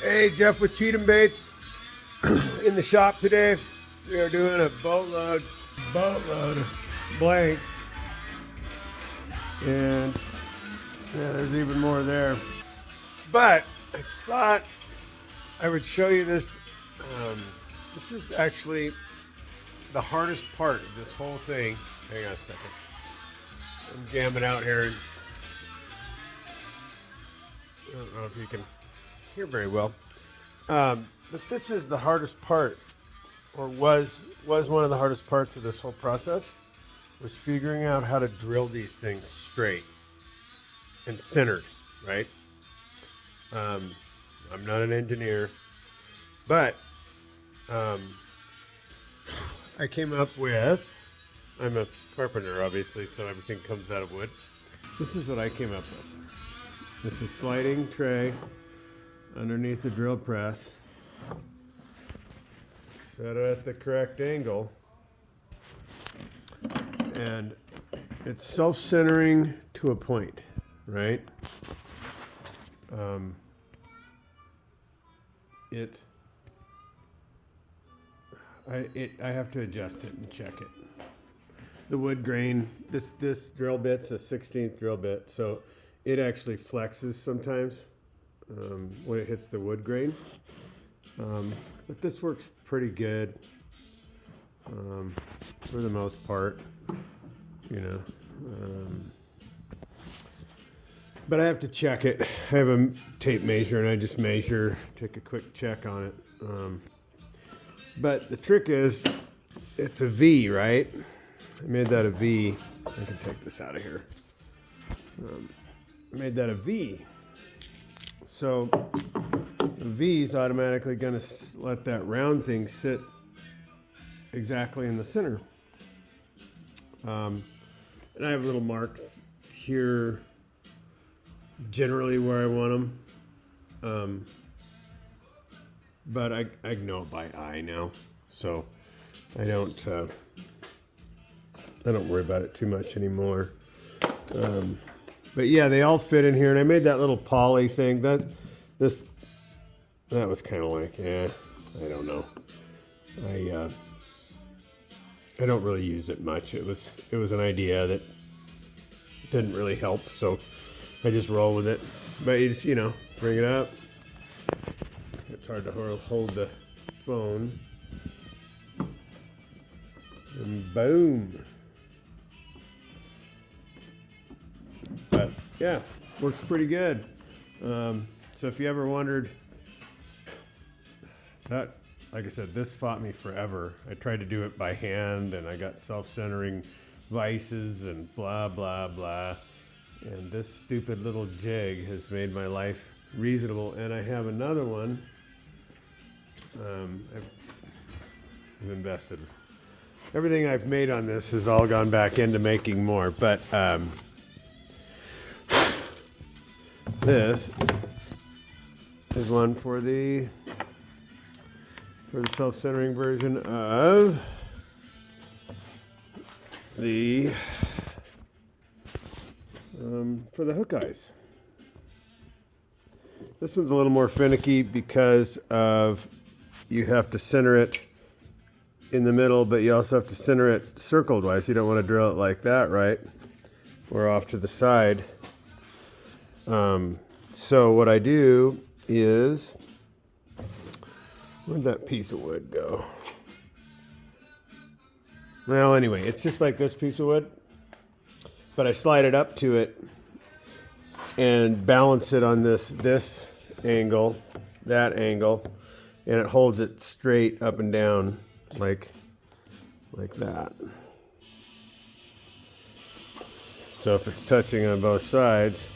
Hey, Jeff with Cheatham Baits in the shop today. We are doing a boatload of blanks, and yeah, there's even more there. But I thought I would show you this. This is actually the hardest part of this whole thing. Hang on a second. I'm jamming out here. I don't know if you can hear very well. But this is the hardest part, or was one of the hardest parts of this whole process, was figuring out how to drill these things straight and centered, right? I'm not an engineer, but I came up with, I'm a carpenter, obviously, so everything comes out of wood. This is what I came up with. It's a sliding tray underneath the drill press. Set it at the correct angle. And it's self-centering to a point, right? I have to adjust it and check it. The wood grain, this drill bit's a 16th drill bit, so it actually flexes sometimes when it hits the wood grain. But this works pretty good for the most part, you know. But I have to check it. I have a tape measure and I just measure, take a quick check on it. But the trick is, it's a V, right? I made that a V. I can take this out of here. I made that a V. So the V is automatically going to let that round thing sit exactly in the center. And I have little marks here, generally where I want them. But I know it by eye now, so I don't worry about it too much anymore. But yeah, they all fit in here, and I made that little poly thing. That was kind of like, I don't know. I don't really use it much. It was an idea that didn't really help, so I just roll with it. But you just, bring it up. It's hard to hold the phone. And boom. But yeah, works pretty good. So if you ever wondered, that, like I said, this fought me forever. I tried to do it by hand, and I got self-centering vices and blah, blah, blah. And this stupid little jig has made my life reasonable. And I have another one. I've invested. Everything I've made on this has all gone back into making more. But this is one for the self-centering version of the for the hook eyes. This one's a little more finicky because of you have to center it in the middle, but you also have to center it circled wise. You don't want to drill it like that, right? Or off to the side. So what I do is, where'd that piece of wood go? Well, anyway, it's just like this piece of wood, but I slide it up to it and balance it on this angle, that angle, and it holds it straight up and down like that. So if it's touching on both sides,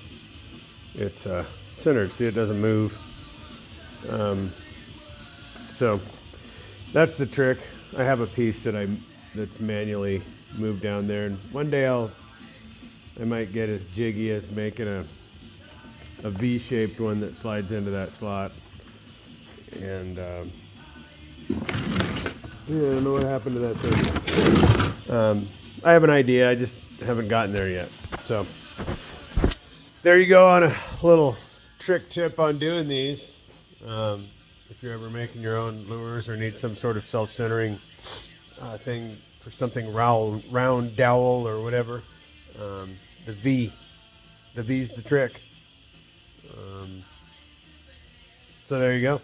it's centered. See, it doesn't move. So that's the trick. I have a piece that's manually moved down there, and one day I might get as jiggy as making a V-shaped one that slides into that slot. And I don't know what happened to that thing. I have an idea. I just haven't gotten there yet. So there you go on a little trick tip on doing these. If you're ever making your own lures or need some sort of self-centering thing for something round dowel or whatever, the V's the trick. So there you go.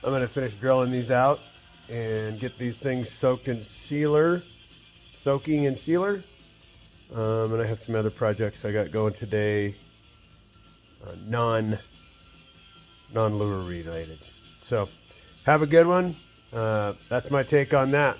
I'm going to finish drilling these out and get these things soaking in sealer. And I have some other projects I got going today, non-lure related. So have a good one. That's my take on that.